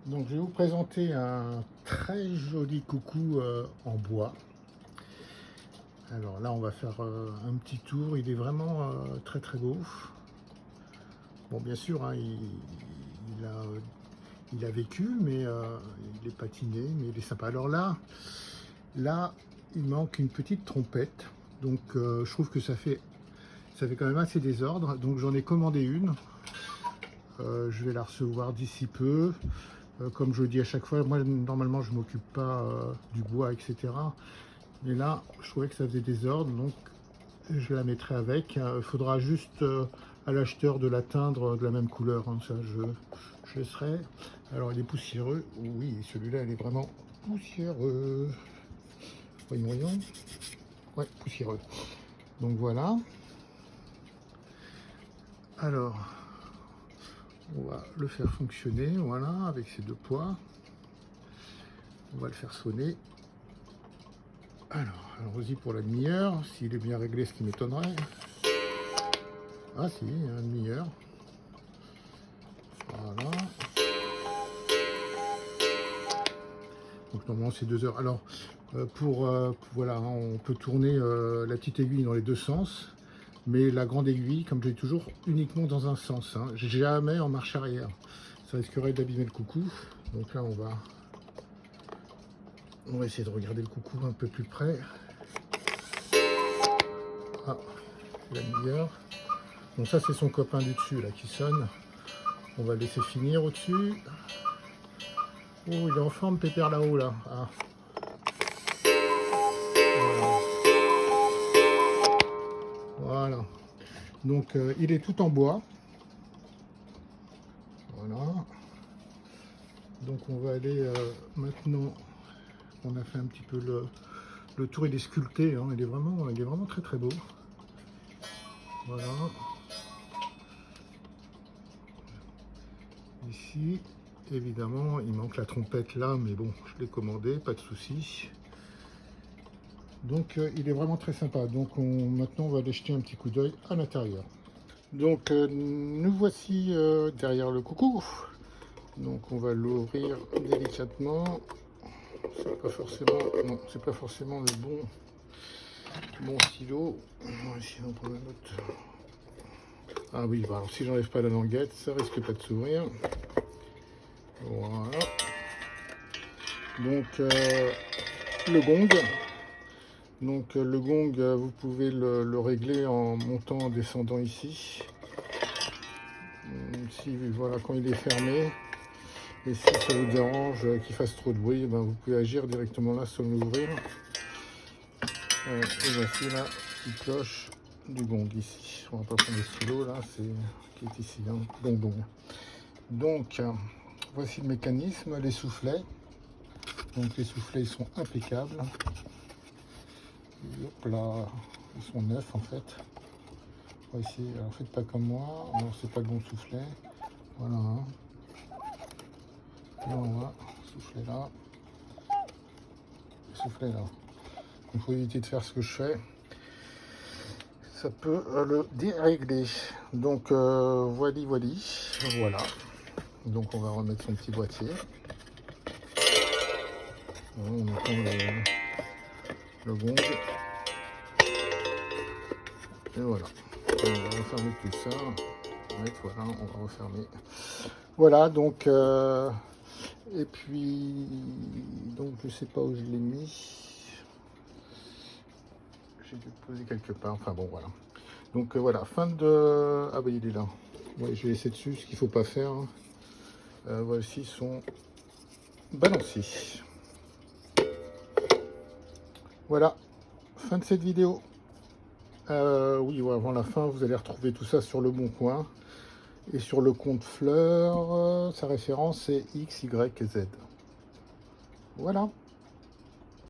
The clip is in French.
Donc je vais vous présenter un très joli coucou en bois. Alors là on va faire un petit tour, il est vraiment très très beau. Bon bien sûr hein, il a vécu mais il est patiné mais il est sympa. Alors là il manque une petite trompette, donc je trouve que ça fait quand même assez désordre, donc j'en ai commandé une. Je vais la recevoir d'ici peu. Comme je le dis à chaque fois, moi normalement je ne m'occupe pas du bois, etc. Mais là, je trouvais que ça faisait désordre, donc je la mettrai avec. Il faudra juste à l'acheteur de la teindre de la même couleur, hein. Ça je laisserai. Alors il est poussiéreux, oui, celui-là il est vraiment poussiéreux. Voyons. Ouais, poussiéreux. Donc voilà. Alors, on va le faire fonctionner, voilà, avec ces deux poids. On va le faire sonner. Alors, allons-y pour la demi-heure, s'il est bien réglé, ce qui m'étonnerait. Ah si, une demi-heure. Voilà. Donc normalement c'est 2 heures. Alors, voilà, on peut tourner la petite aiguille dans les deux sens, mais la grande aiguille, comme je dis toujours, uniquement dans un sens, hein, jamais en marche arrière. Ça risquerait d'abîmer le coucou. Donc là, on va essayer de regarder le coucou un peu plus près. Ah, la demi-heure. Donc ça, c'est son copain du dessus là qui sonne. On va laisser finir au-dessus. Oh, il est en forme, Pépère, là-haut, là. Ah. Voilà. Donc, il est tout en bois. Voilà. Donc, on va aller maintenant. On a fait un petit peu le tour. Il est sculpté, hein. Il est vraiment très très beau. Voilà. Ici, évidemment, il manque la trompette là, mais bon, je l'ai commandé, pas de souci. Donc il est vraiment très sympa. Donc maintenant on va aller jeter un petit coup d'œil à l'intérieur. Donc nous voici derrière le coucou. Donc on va l'ouvrir délicatement. C'est pas forcément, non, c'est pas forcément le bon stylo. On va essayer d'en prendre un autre. Ah oui, bah alors si j'enlève pas la languette, ça risque pas de s'ouvrir. Voilà. Donc le gong. Donc le gong, vous pouvez le régler en montant, en descendant ici. Si, voilà, quand il est fermé. Et si ça vous dérange qu'il fasse trop de bruit, ben, vous pouvez agir directement là sans l'ouvrir. Et voici la petite cloche du gong ici. On va pas prendre le stylo là, qui est ici, hein, gong. Donc voici le mécanisme, les soufflets. Donc les soufflets ils sont impeccables. Et hop là, ils sont neufs en fait. Ici, alors faites pas comme moi, alors c'est pas le bon soufflet. Voilà. Hein. Là on va souffler là. Souffler là. Il faut éviter de faire ce que je fais. Ça peut le dérégler. Donc voilà. Donc on va remettre son petit boîtier. On entend le gong. Et voilà. On va refermer tout ça. Ouais, voilà, on va refermer. Voilà, donc et puis donc je sais pas où je l'ai mis. J'ai dû le poser quelque part. Enfin bon, voilà. Donc voilà, fin de. Ah oui, il est là. Ouais, je vais laisser dessus, ce qu'il faut pas faire. Voici son balancier. Voilà, fin de cette vidéo. Oui, ouais, avant la fin, vous allez retrouver tout ça sur Le Bon Coin. Et sur le compte Fleur, sa référence est XYZ. Voilà.